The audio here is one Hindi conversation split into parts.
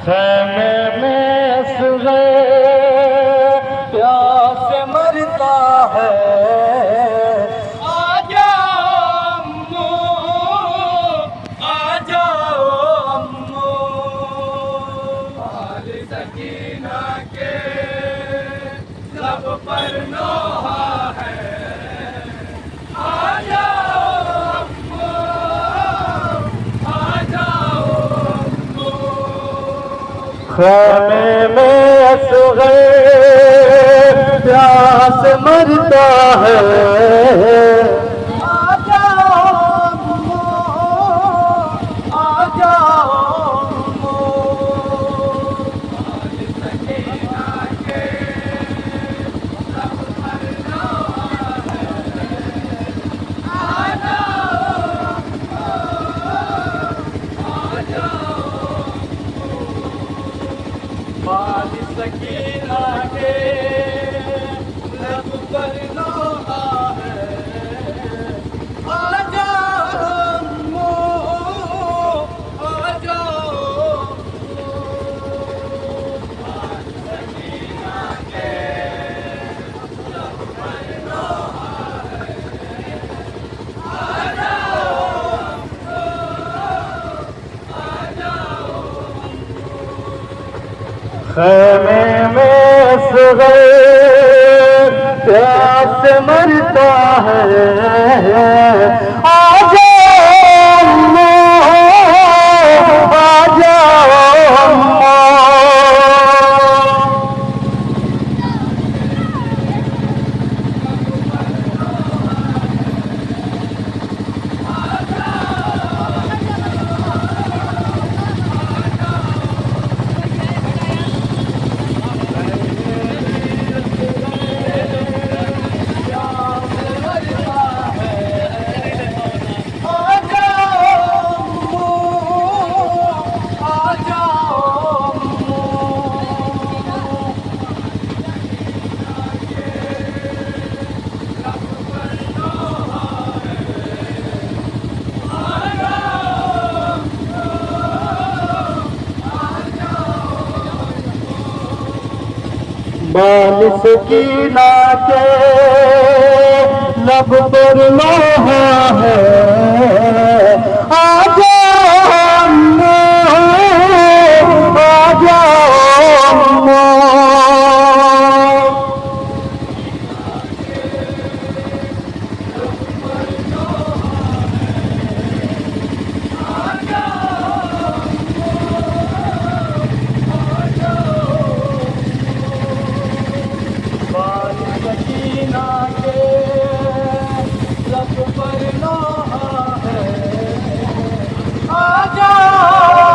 खैमे में असग़र प्यास मरता है। आ जाओ अम्मू, आ जाओ अम्मू, हाल सकीना के लब पर नोहा है। आ जाओ अम्मू, आ जाओ अम्मू, खैमे में असग़र प्यास मरता है। आ जाओ अम्मू, आ जाओ अम्मू, हाल सकीना के लब पर नोहा है। आ जाओ अम्मू, आ जाओ हाल सकीना के लब पर नोहा है। आ जाओ अम्मू, आ जाओ हाल सकीना के लब पर नोहा है। आ जाओ आ जाओ खैमे में असग़र प्यास मरता है। आ जाओ अम्मू, आ जाओ अम्मू, आ जाओ अम्मू, आ जाओ अम्मू, बाल सकीना के लब पर लोहा है। आ जाओ अम्मू, आ जाओ अम्मू, बाल सकीना के लब पर लोहा है। आ जाओ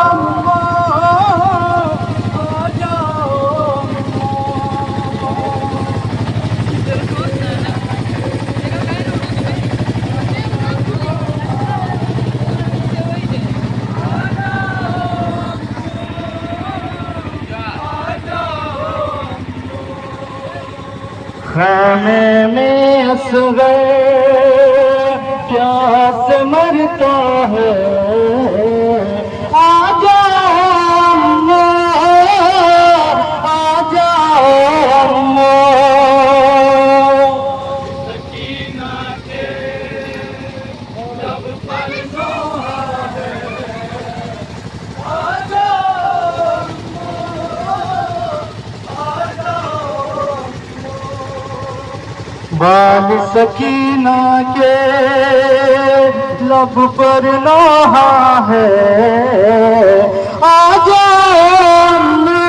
अम्मू, आ जाओ खैमे में असग़र प्यास मरता है। आ जाओ अम्मू, आ जाओ अम्मू, सकीना के लब पर नोहा है। आ जाओ आ जाओ बाल सकीना के लब पर लोहा है। आ जाओ अम्मू,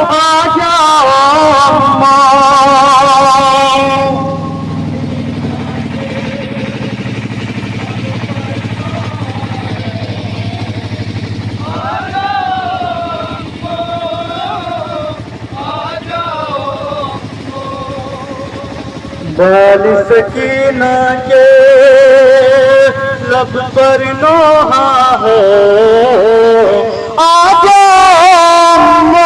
आ जाओ अम्मू, बाल सकीना के लब पर लोहा है। आ जाओ अम्मू,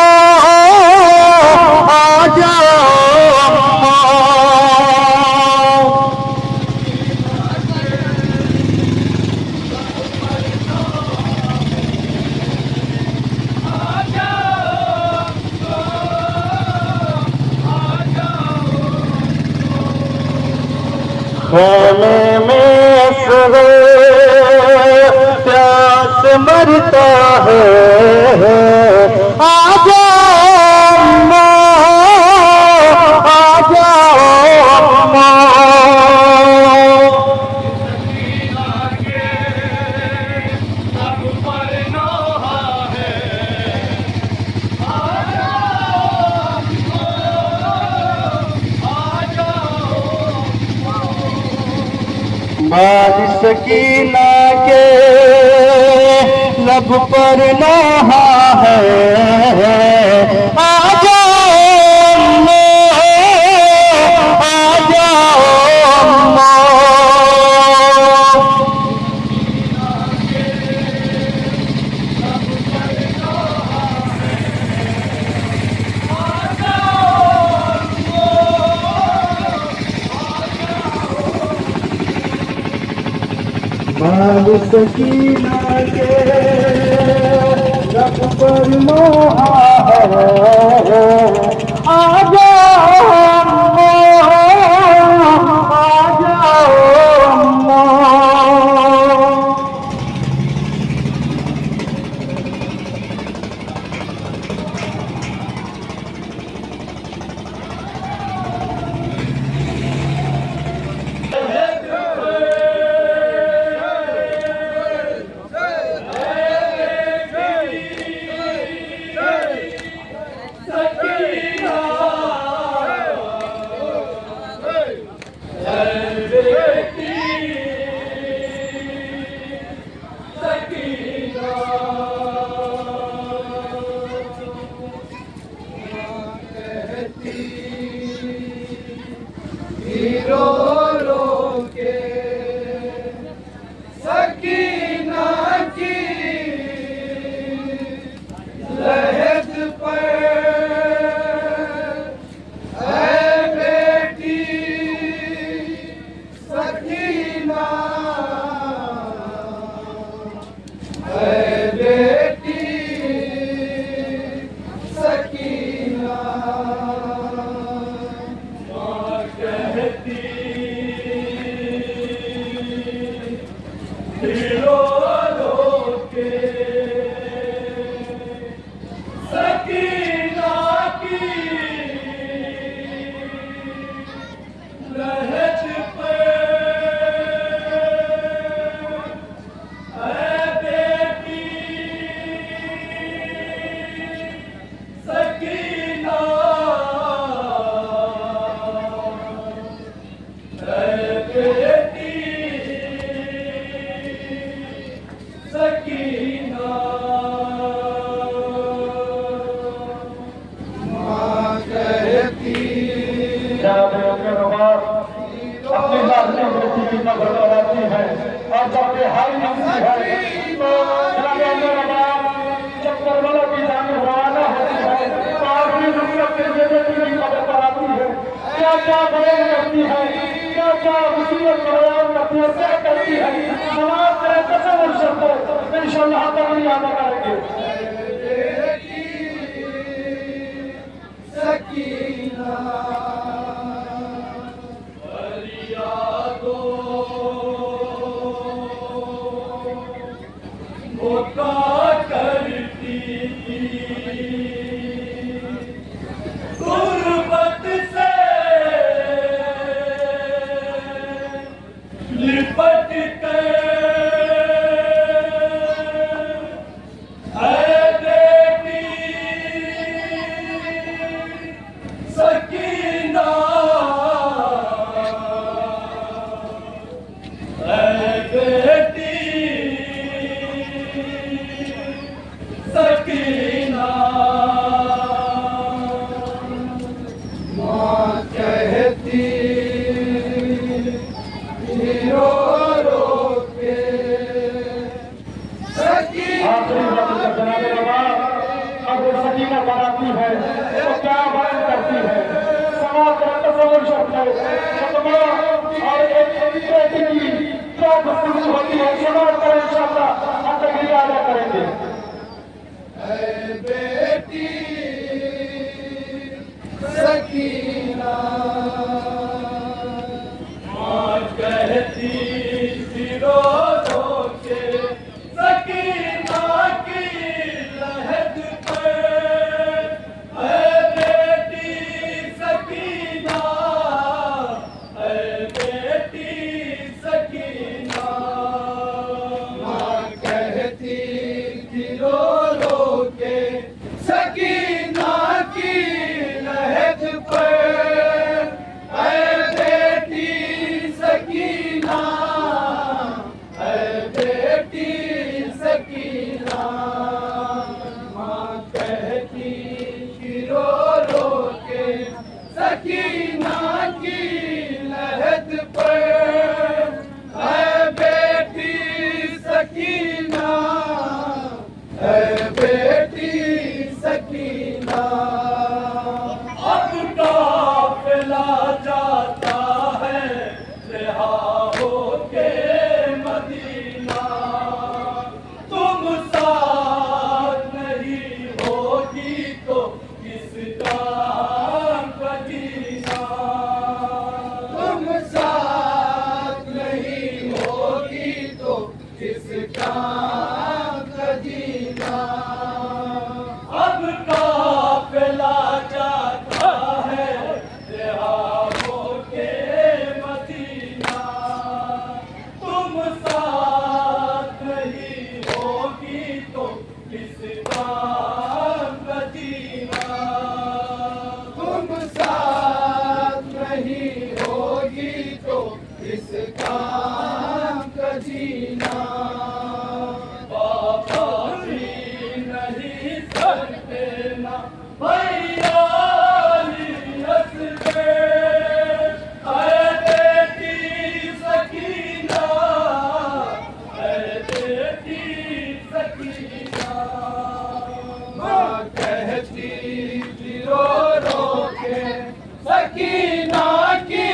आ जाओ अम्मू, खाने में सोए प्यास मरता है। आ जाओ अम्मा, आ जाओ अम्मा। बारिश सकीना के लब पर नहा है। आ जाओ अम्मा, आ जाओ अम्मा। बारिश सकीना के लब पर नहा है। आ जाओ अम्मा, आ जाओ अम्मा। अपनी लाशें बेटी की नजर बनाती है और जब रिहाई मिलती है तो जब करबला की जान रवाना होती है तो आखिरी दुनिया के लिए बेटी की नजर बनाती है। क्या क्या बयान करती है, क्या क्या मुसीबत बयान करती है, क्या करती है। समाज करे तस्वीर शब्द इंशाअल्लाह तआला याद करेंगे। बनाती है तो क्या बयान करती है। समाज का तस्वीर शब्द और एक बेटी की क्या गुफ्तगू होती है समाज का इंशाअल्लाह हम तक अदा करेंगे। बेटी सकीना जीना अब काफिला जाता है रिहाबों के मदीना तुम साथ नहीं होगी तो किस काम का जीना तुम साथ नहीं होगी तो किस काम का जीना बाबा भी नहीं सकते ना भैया बेटी सकीना बेटी सकीना माँ कहती थी रो रो के सकीना की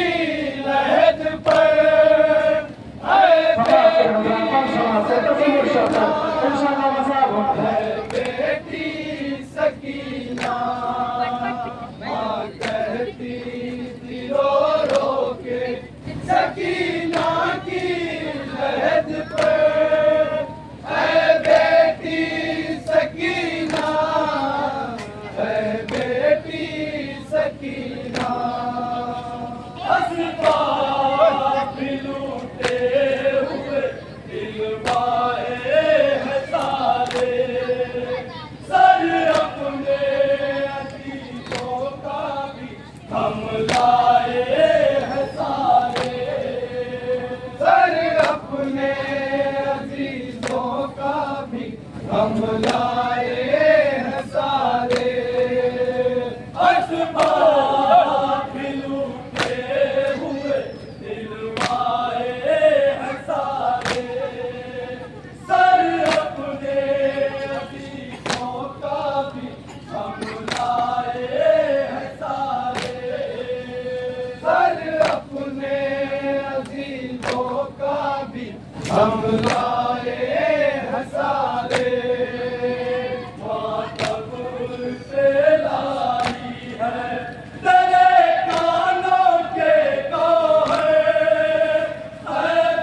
लहद पर बेटी सकीना माँ कहती थी रो रो के सकीना की लहद पर बेटी सकीना बेटी सकीना अस्बाब लूटे हुए दिलवाए हैं सारे सर अपने अजीजों का भी हम लाए हैं सारे सर अपने अजीजों का भी हम लाए हैं सारे अस्बाब लूटे हुए दिलवाए हैं सारे सर अपने अजीजों का भी हम लाए हैं सारे सर अपने अजीजों का भी हम लाए हैं सारे मातब से लाई है तेरे कानों के कोहे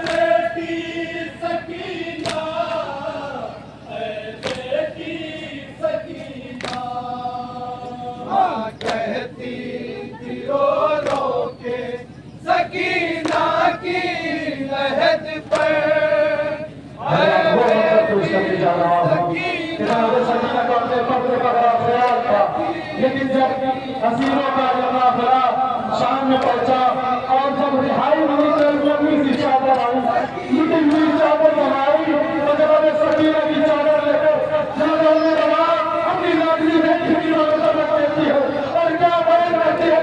बेटी सकीना बेटी सकीना माँ कहती थी रो रो के सकीना की लहद पर लेकिन जब हसीनों का जमा भरा शाम में पहुंचा और जब रिहाई हुई तो लंबी सी चादर आई लुटी हुई चादर बनाई तो जब हमें सकीना की चादर लेकर अपनी लाडली बेटी की मदद देती है और क्या बयान करती है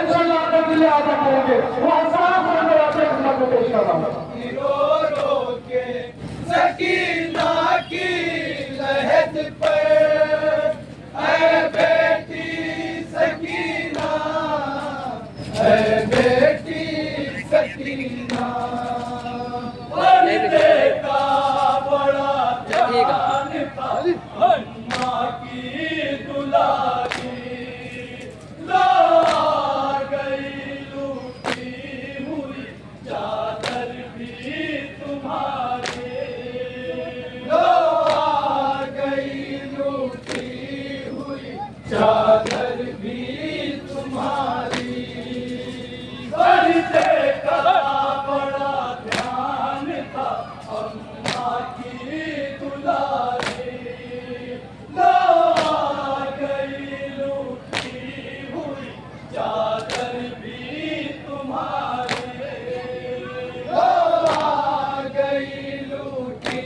इंशाअल्लाह आपके लिए आगे करेंगे वो साफ नजर आते हैं पेश कर रहा हूँ रो रो के सकीना की लहद पर बेटी सकीना बेटी सकीना का बड़ा ध्यान था अम्मा की दुलारी ला गई लूटी हुई चादर भी तुम्हारी ला गई लूटी हुई चादर भी तुम्हारी बरते का बड़ा ध्यान था अम्मा की दुलारी ला गई लूटी हुई चादर भी तुम्हारी ला गई लूटी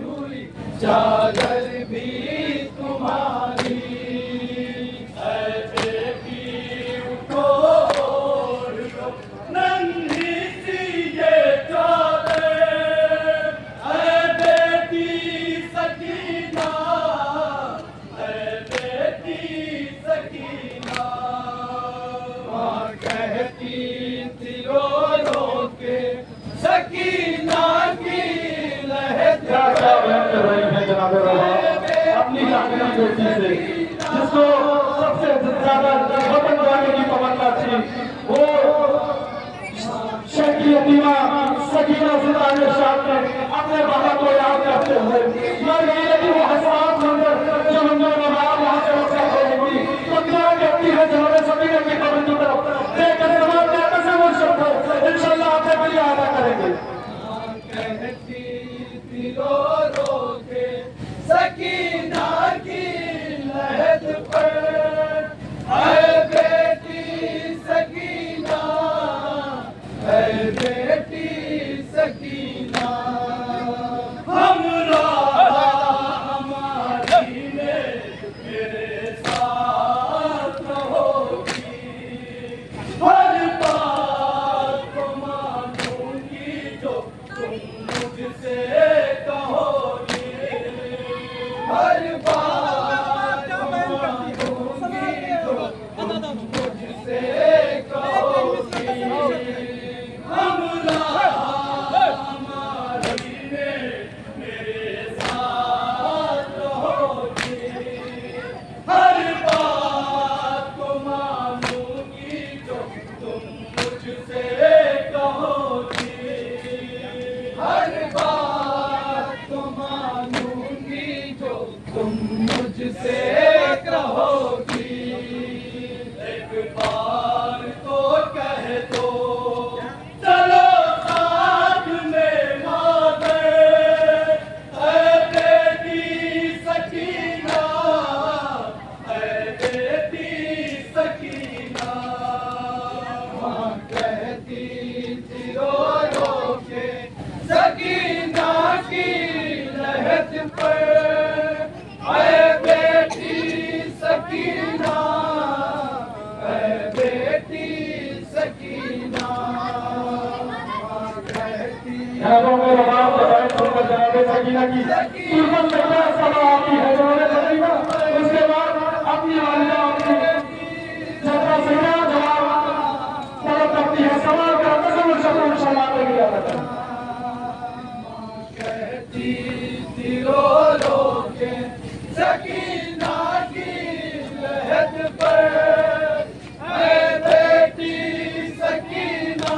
हुई चादर भी तुम्हारी बेटी उठो नन्ही सी ये चादर बेटी सकीना बेटी सकीना माँ कहती थी रो रो के सकीना की लहद क्या क्या बयान कर रही है जनाब अपनी लाडली बेटी से जिसको सबसे ज्यादा वतन जाने की तमन्ना थी वो शेख यतीमा सकीना सितारे शाह ने अपने बाबा को याद करते हुए मर गई, लेकिन वो हसरात मंदिर जो मंदिर में वहां से रक्षा होगी तो क्या कहती है जिन्होंने सभी ने कब्र की तरफ देखकर जवाब दिया कसम शब्द इंशाल्लाह आपने भी अदा करेंगे। कहती थी रो रो के सकीना की लहद पर, ऐ बेटी सकीना, ऐ बेटी सकीना, हमरा हमारी में मेरे साथ रहोगी, हर बात को मानूंगी जो तुम मुझसे कहोगी, हर बात को मानूंगी जो तुम मुझसे कहोगी, हमरा हमारी में मेरे साथ रहोगी, हर बात को मानूंगी जो तुम मुझसे कहोगी, हर बात को मानूंगी जो तुम मुझसे कहोगी, एक बार तो कह दो चलो साथ में मारे, ऐ बेटी सकीना, ऐ बेटी सकीना, माँ कहती थी रो रो के सकीना की लहद पर, ऐ बेटी सकीना, ऐ बेटी सकीना, माँ कहती घरों में रवाब लगाए सुनकर जनाबे सकीना की तुरंत क्या सभा आती है जिन्होंने सकीना उसके बाद अपनी वालिदा अपनी जगह से क्या जवाब तलब करती है, सवाल का कसम शब्द इंशाल्लाह आपने भी अदा करेंगे। कहती थी रो रो के सकीना की लहद पर, ऐ बेटी सकीना,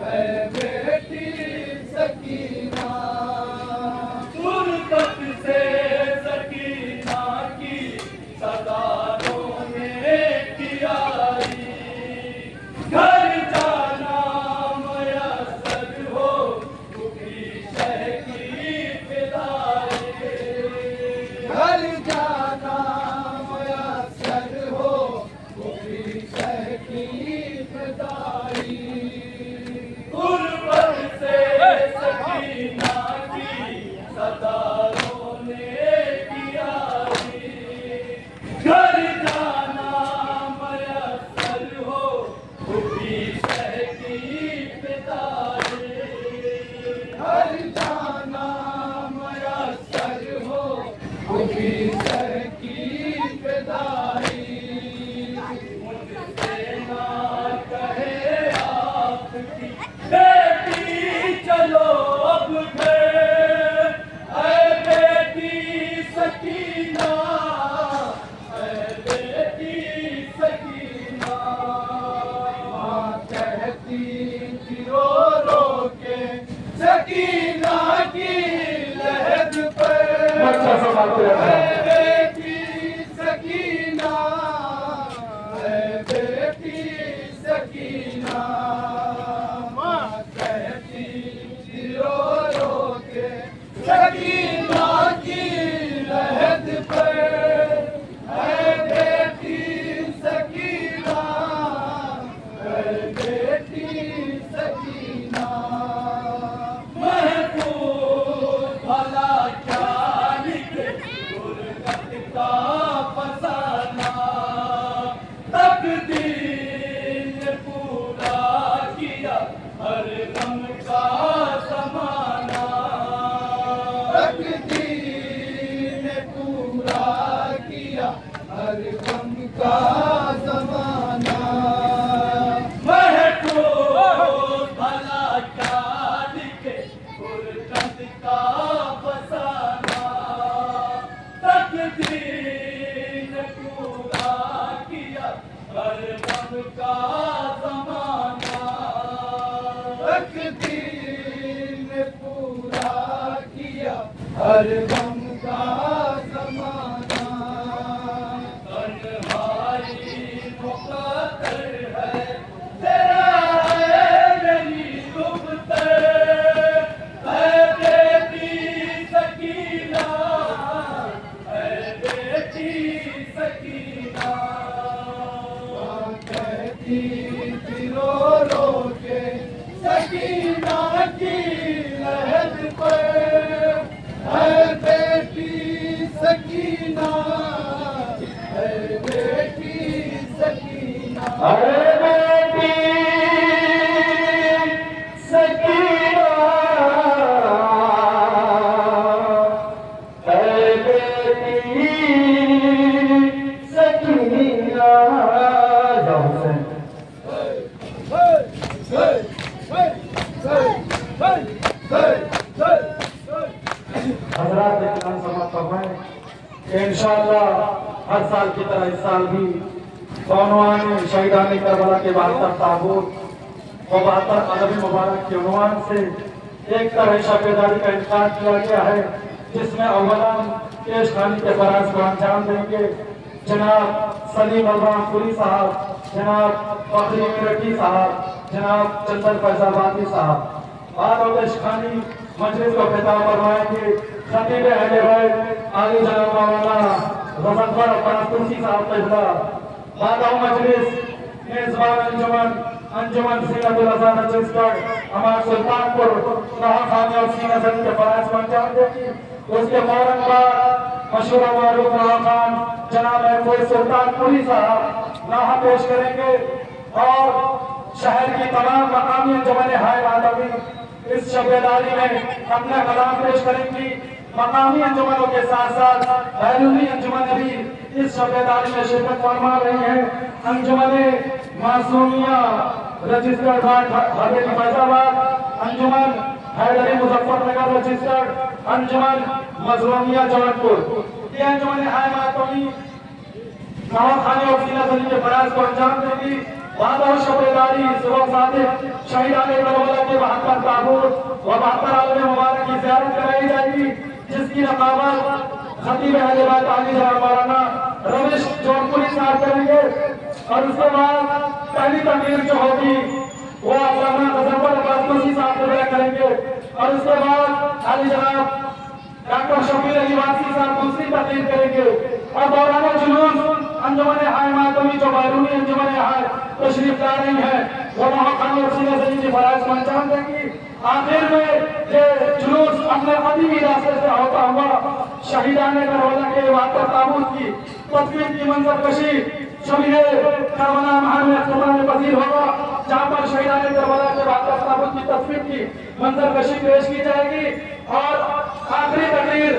ऐ बेटी सकीना, गुरबत से सकीना की सदारों में कियारी, घर जाना मयसर हो दुखी शह की फिदाई, घर जाना मयसर हो दुखी शह की फिदाई, गुरबत से सकीना की सदारों ने कियारी, घर जाना मयसर हो दुखी शह की फिदाई, घर जाना मयसर हो दुखी शह की फिदाई, मुझसे ना कहे आपकी बेटी चलो अब घर, ऐ बेटी सकीना, ऐ बेटी सकीना, माँ कहती थी रो रो के सकीना की लहद पर, अच्छा संभालते रहना। ऐ बेटी सकीना, ऐ बेटी सकीना, माँ कहती थी रो रो के सकीना की लहद पर, ऐ बेटी सकीना, ऐ बेटी सकीना, महफूज भला क्या लिखे गुरबत का फसाना, तकदीर ने पूरा किया हर गम का ज़माना, तकदीर ने पूरा किया हर गम का ज़माना, महफूज भला क्या लिखे गुरबत का फसाना, तकदीर ने पूरा किया हर गम का ज़माना, तकदीर ने पूरा हर गम का ज़माना तन्हाई मुक़द्दर है तेरा है मेरी गुफ्तर है बेटी सकीना है बेटी सकीना कहती थी रो रो के सकीना की लहद पर है बेटी सकीना है बेटी सकीना अरे बेटी सकीना, अरे बेटी सकीना। जाओ हुसैन। हजरात इत्मीनान समाप्त फरमाएं कि इंशाअल्लाह हर साल की तरह इस साल भी कौनवान शहीदान करबला के 72 ताबूत व 72 अदब मुबारक के उन्वान से एक तरह शबेदारी का इंतजाम किया गया है, जिसमें अव्वलन पेश खानी के फराज को अंजाम देंगे जनाब सलीम अलरामपुरी साहब, जनाब फखरी रेड्डी साहब, जनाब चंदन फैजाबादी साहब। बाद पेश खानी मजलिस को खिताब फरमाएंगे खतीब अहले बैत आली जनाब मौलाना रज़क़ फरास्तुसी साहब तजला। बाद मजलिस मेजबान अंजुमन सीनतुल अज़ान छत्तीसगढ़ हमारे सुल्तानपुर नवाखानी और सीना सदी के फराज को अंजाम देगी। उसके फौरन बाद मशहूर मारूफ नवाखान जनाब महफूज सुल्तानपुरी साहब नाहा पेश करेंगे और शहर की तमाम मकामी अंजुमन हाय आदमी इस शबेदारी में अपना कलाम पेश करेंगी। मकामी अंजुमनों के साथ साथ बैरूनी अंजुमन भी इस शबेदारी में शिरकत फरमा रही हैं। अंजुमन मासूमिया रजिस्टर्ड हवेली फैजाबाद, अंजुमन हैदरी मुजफ्फरनगर रजिस्टर्ड, अंजुमन मजलूमिया जौनपुर। ये अंजुमन हाय मातमी नवाखानी और सीना सदी के फराज को अंजाम देगी। बाद शबेदारी सुबह सादिक शहीदान करबला के 72 ताबूत व 72 आलम मुबारक की ज़ियारत कराई जाएगी, जिसकी रकाबत खतीब अहले बैत आली जनाब मौलाना रमेश जौनपुरी साहब करेंगे। और उसके बाद पहली तकरीर जो होगी वो अल्लामा रज़क़ फरास्तुसी साहब करेंगे। और उसके बाद आली जनाब डॉक्टर शफीर अली वासी साहब दूसरी तकरीर करेंगे। और दौरान जुलूस अंजुमन हाय मातमी जो बैरूनी अंजुमन हाय तशरीफ ला रही है वो नवाखानी और सीना सदी की फराज को अंजाम देगी। आखिर में ये जुलूस अपने कदीमी रास्ते से होता हुआ शहीदान करबला के 72 ताबूत की तस्वीर की मंजरकशी शबीहे करबला महान में अख्तताम पजीर होगा, जहाँ पर शहीदान करबला के 72 ताबूत की तस्वीर की मंजरकशी पेश की जाएगी। और आखिरी तकरीर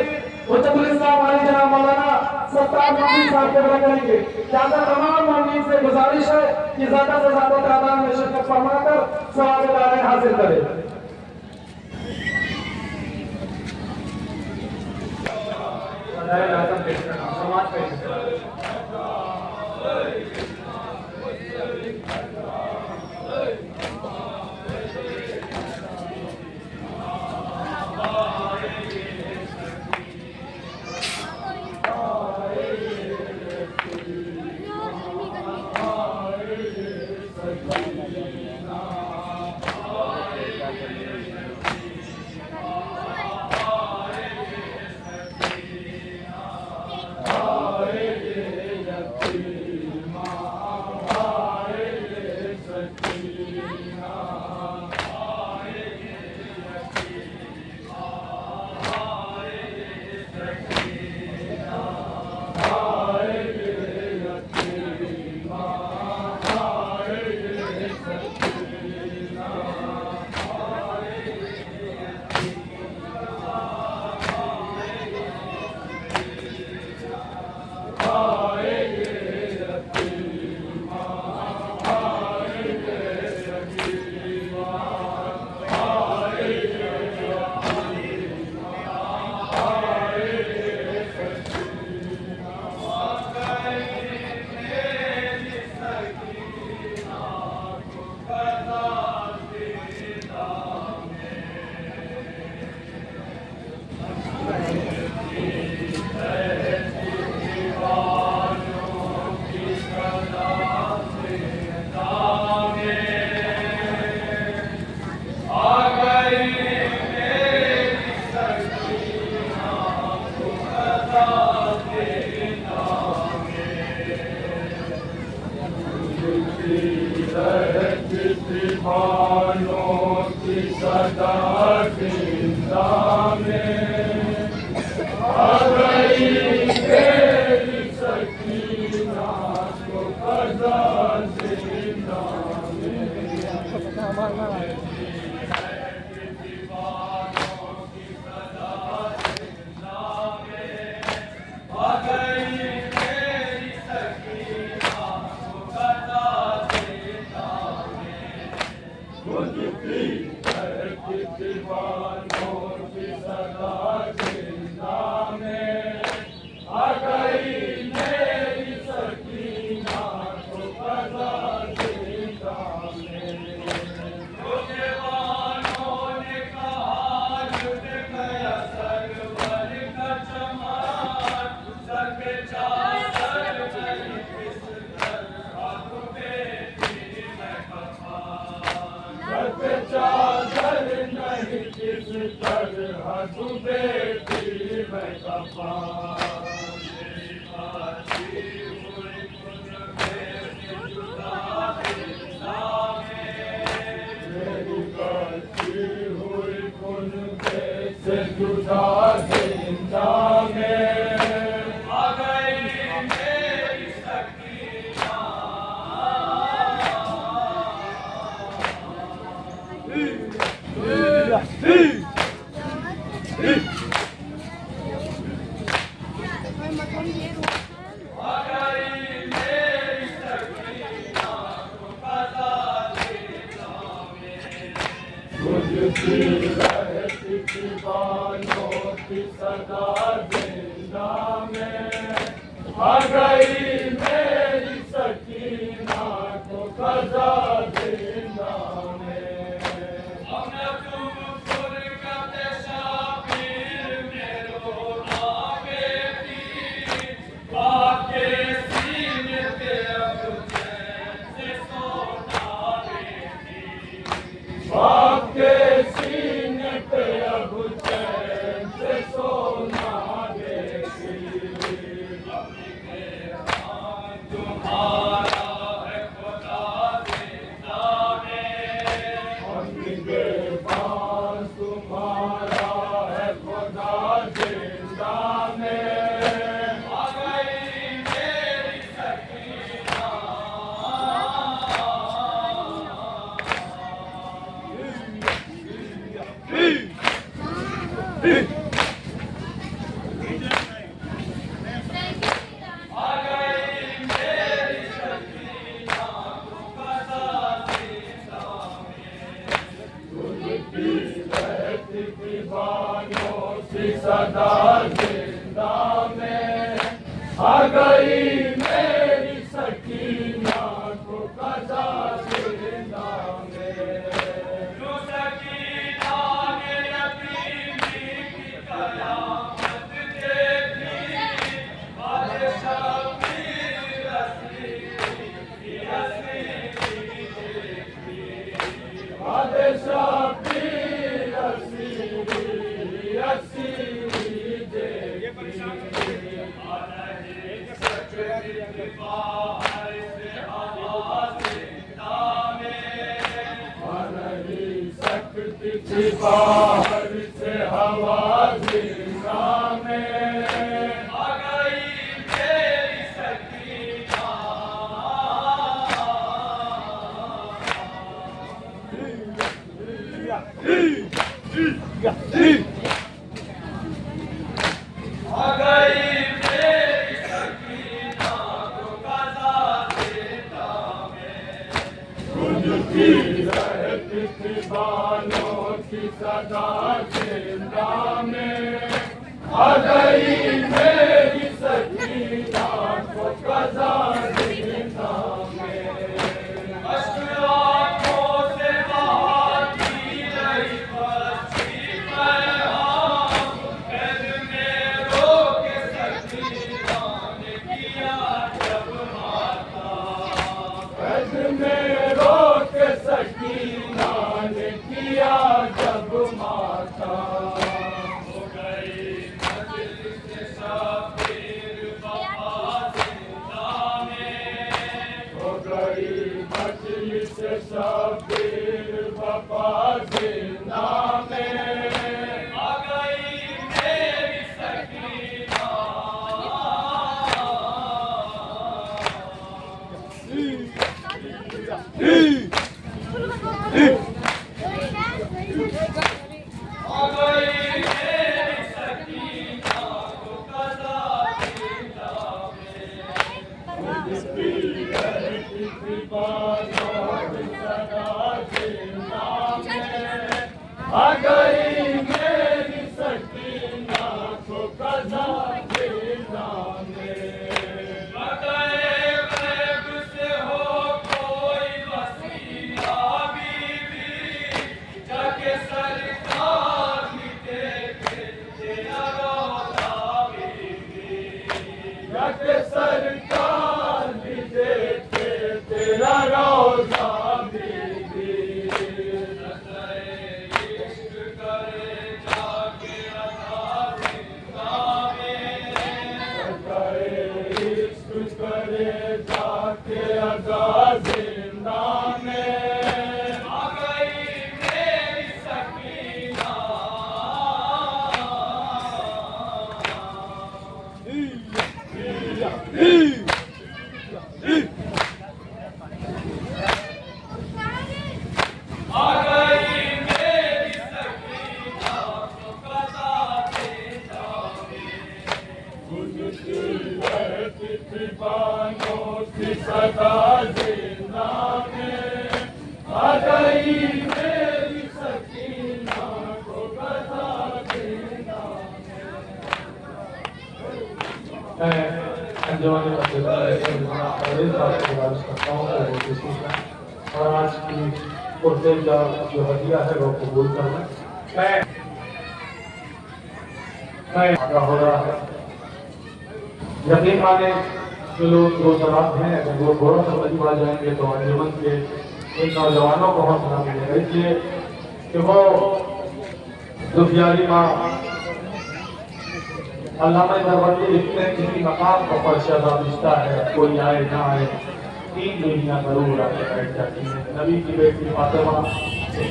हुज्जतुल इस्लाम आली जनाब मौलाना सत्तार मौलवी साहब करेंगे। ज्यादा तमाम मौलवी से गुजारिश है कि ज्यादा से ज्यादा तादाद में शिरकत फरमाकर सवाब हासिल करें। समाज पे जिंदा में आ गई मेरी सकीना तो कजा जिंदा में। नौजवानों ने कहा लुट गया सरवर का चमन, सर पे चादर नहीं किस तरह बेटी मैं कफन, सर पे चादर नहीं किस तरह बेटी मैं कफन। मेरी बाजी हुई खुद में जुदा जिंदा में, मेरी बाजी हुई खुद से जुदा जिंदा में। आ गई मेरी सकीना आ गई मेरी सकीना तो कजा जिंदा में। मुझकी रहती दीवानों की सदा जिंदा में आ गई मेरी सकीना तो कजा जिंदा में। हमने तुम फुर करते शाबिर मेरो ना बेटी, बाप के सीने पे अब चैन से सोना बेटी, बाप के सीने पे अब चैन से सोना बेटी। अपनी मेहमान तुम्हारा है खुदा जिंदा में, अपनी मेहमान तुम्हारा है खुदा जिंदा में। आ गई मेरी सकीना आ गई मेरी सकीना तो कजा जिंदा में। तुझकी रहती दीवानों की सदा जिंदा में आ गई मेरी सकीना तो कजा जिंदा में। जो सकीना ने यतीमी की कयामत देखी, आज शबीर असली देखी, आज शबीर असली देखी। आ रही सकती बाहर से आवाज़ जिंदा में, आ रही सकती थी बाहर से हवा जिंदा में। आ गई मेरी सकीना आ गई मेरी सकीना तो कजा जिंदा में। तुझकी रहती दीवानों की सदा जिंदा में आ गई मेरी सकीना तो कजा जिंदा में। अश्क आँखों से बहाती रही बची पैगाम, कैद में रोके सकीना ने किया जब माता, कैद में रोके सकीना ने किया जब माता। हो गई मजलिस दीवानों की सदा जिंदा में आ गई मेरी सकीना को बता देना। मैं अंजुमन करता हूँ और आज की कुर्ते का जो हदिया है वो कबूल करना। मैं आगा हो रहा है यकीन माने जो लोग दो जवाब हैं अगर वो गौरव से मजीब आ जाएंगे तो अंजुमन के इन नौजवानों को हौसला मिलेगा, इसलिए कि वो दुखियारी माँ अल्लामा दरबंदी लिखते हैं किसी मकाम का पर्शा रिश्ता है, कोई आए ना आए 3 महीना जरूर आके बैठ जाती है। नबी की बेटी फातिमा,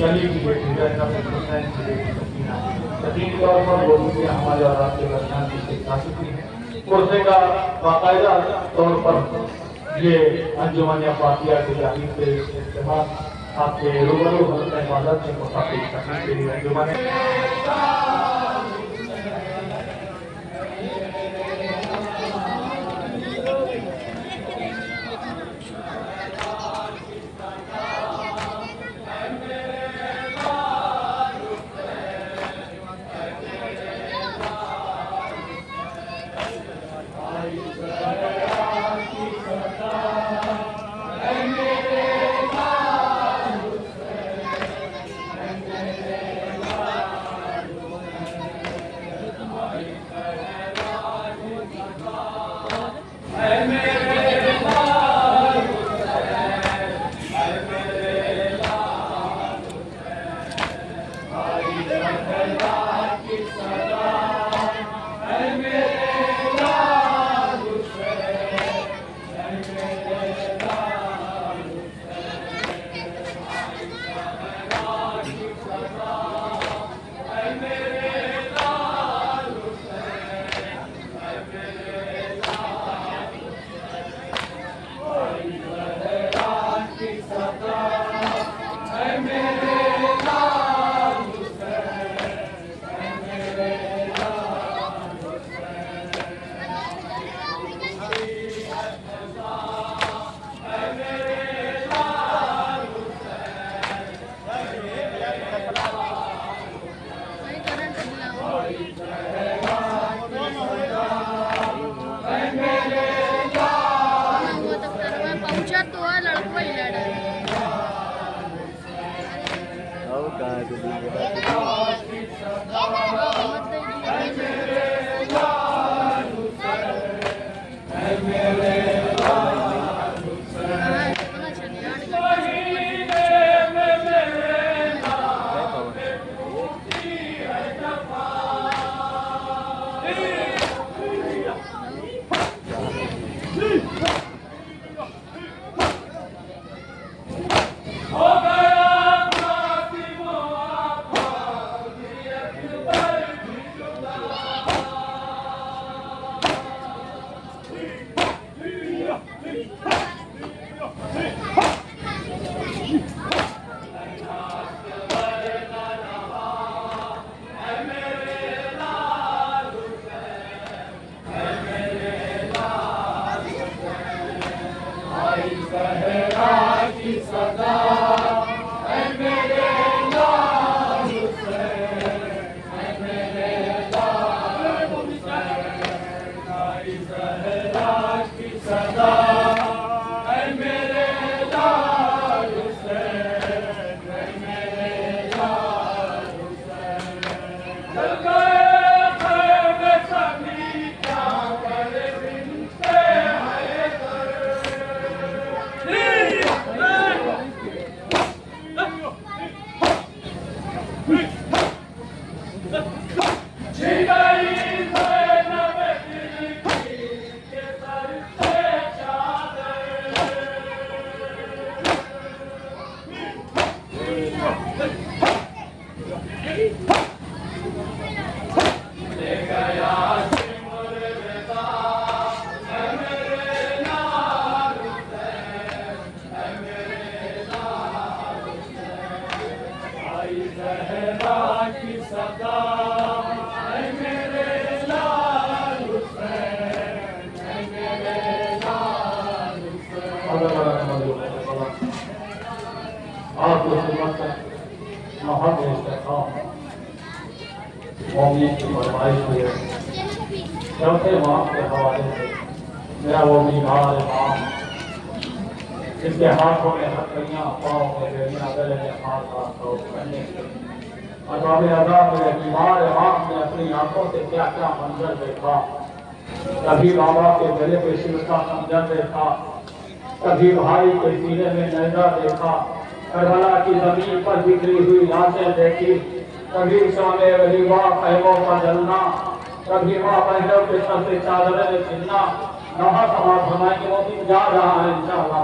अली की बेटी ज़ैनब, हुसैन की बेटी सकीना यकीनी तौर पर वो भी हमारे और आपके दरमियान की शिक्षा चुकी है। कुर्से का बाकायदा तौर पर ये अंजुमन या फातिया की तारीफ से इस्तेमाल आपके रूबरू इबादत से मुताबिक करने के लिए अंजुमन की फरमाइश हुई है। चौथे माह के हवाले से मेरा वो बीमार इमाम जिसके हाथों में हथकड़ियाँ, पाँव में बेड़ियाँ, गले में हाथ और कंधे और बाबे आजाद मेरे बीमार इमाम ने अपनी आंखों से क्या क्या मंजर देखा। कभी बाबा के गले पे शिव का मंजर देखा, कभी भाई के सीने में नैजा देखा, करबला की जमीन पर बिखरी हुई लाशें देखी, कभी शामे गरीबा खैमों का जलना, कभी माँ बहनों के सर से चादरें छिलना। नवा समाज बनाएंगे, वो दिन जा रहा है इंशाअल्लाह।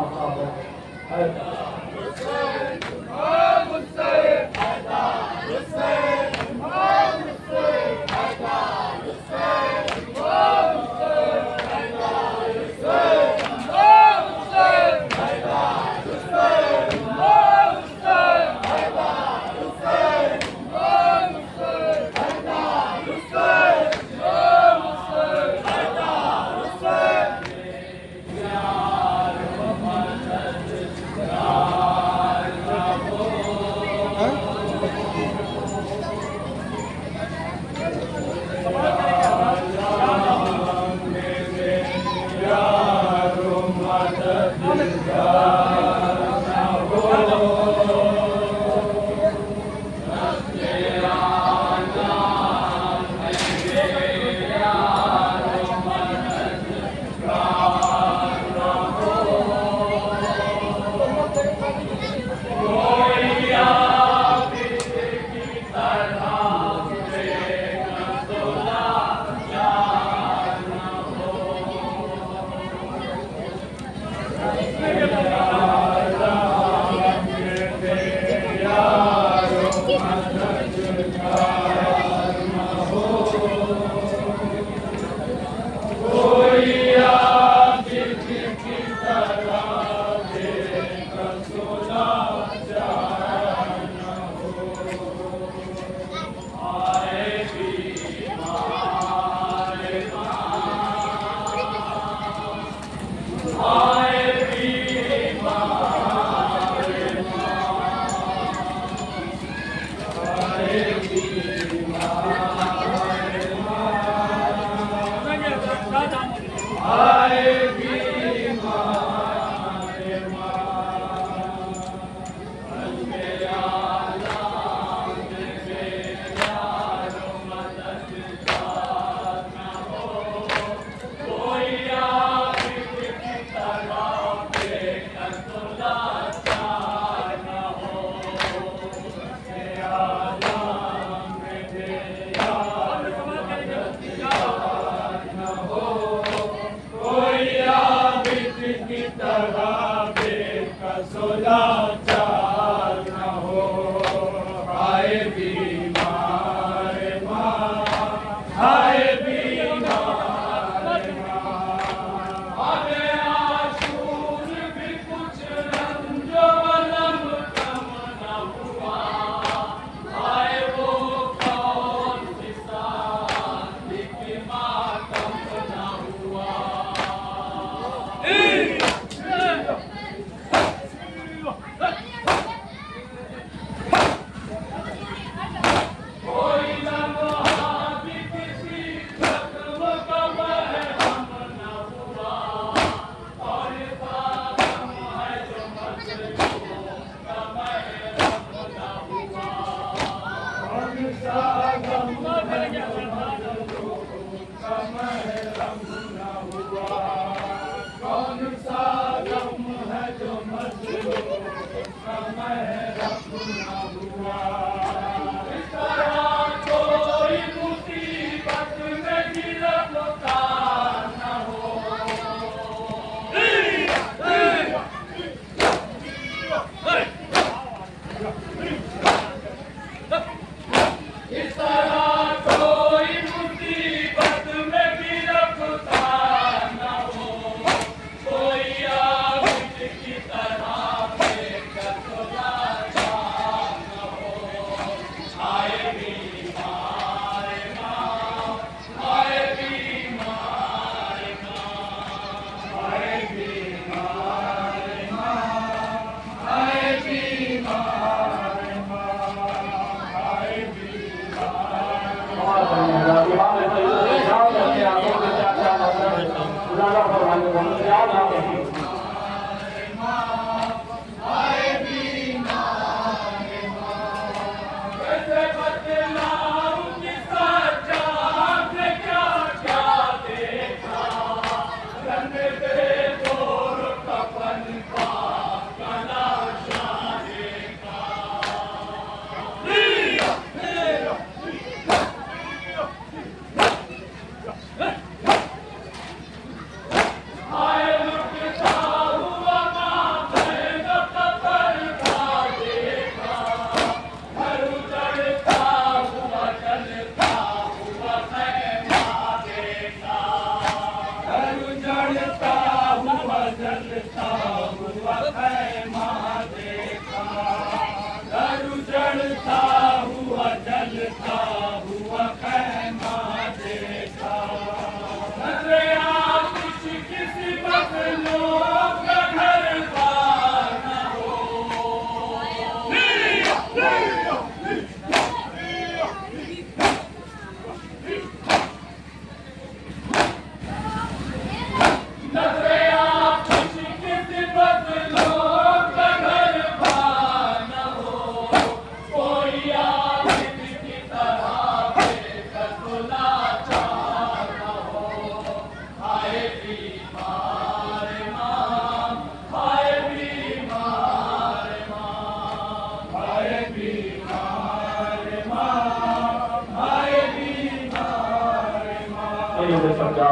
नहीं हो सकता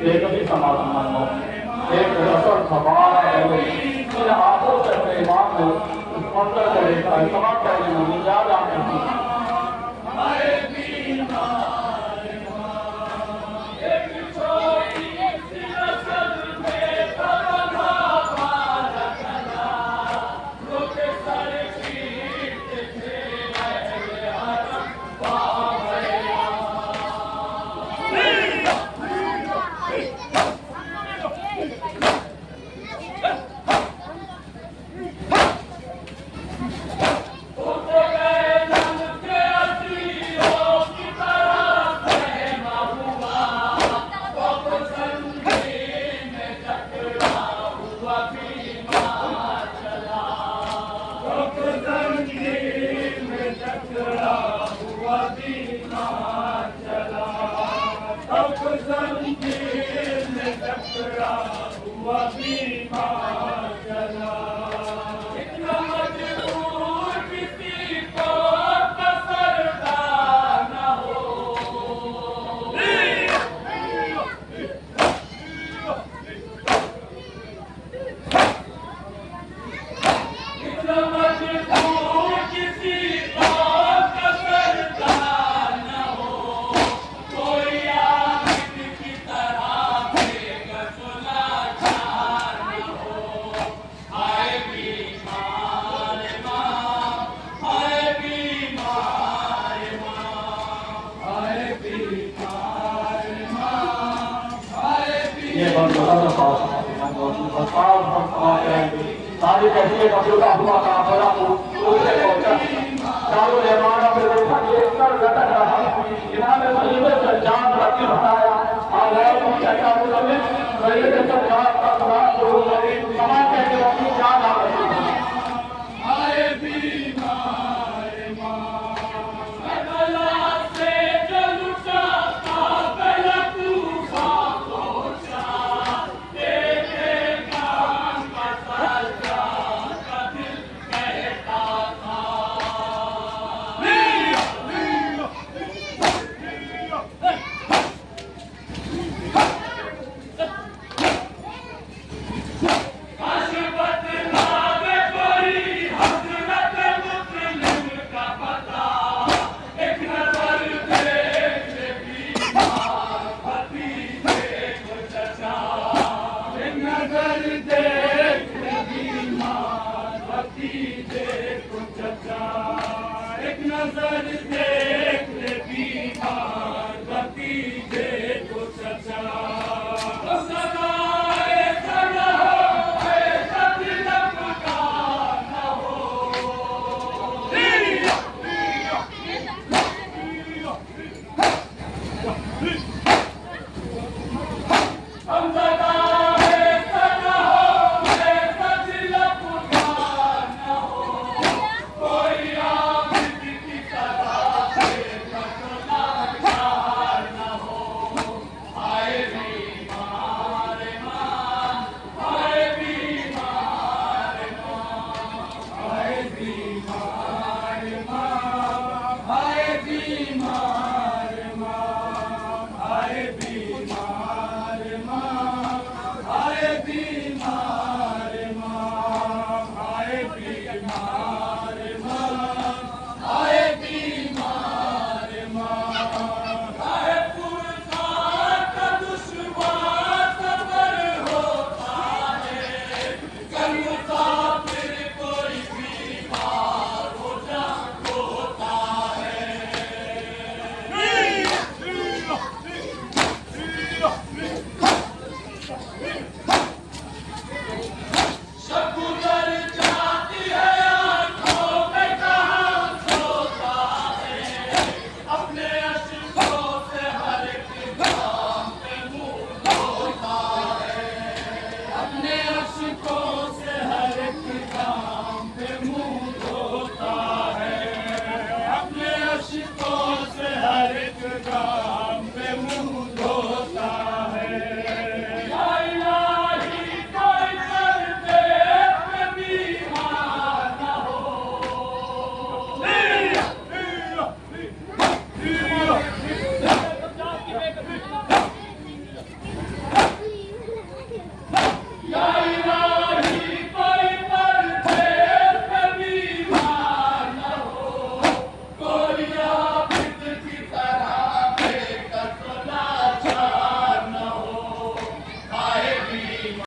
एक भी समाधान हो एक रसल सवाल है इन आंखों से अपने ईमान में उस मंत्र को लेकर समाप्त करने में निजात आती थी सारी कहती कब्जा हुआ का बड़ा उससे पहुंचा चारों निर्माण में देखा कि एक कर लटक रहा इन्होंने सलीमे से जान रखी बनाया और चर्चा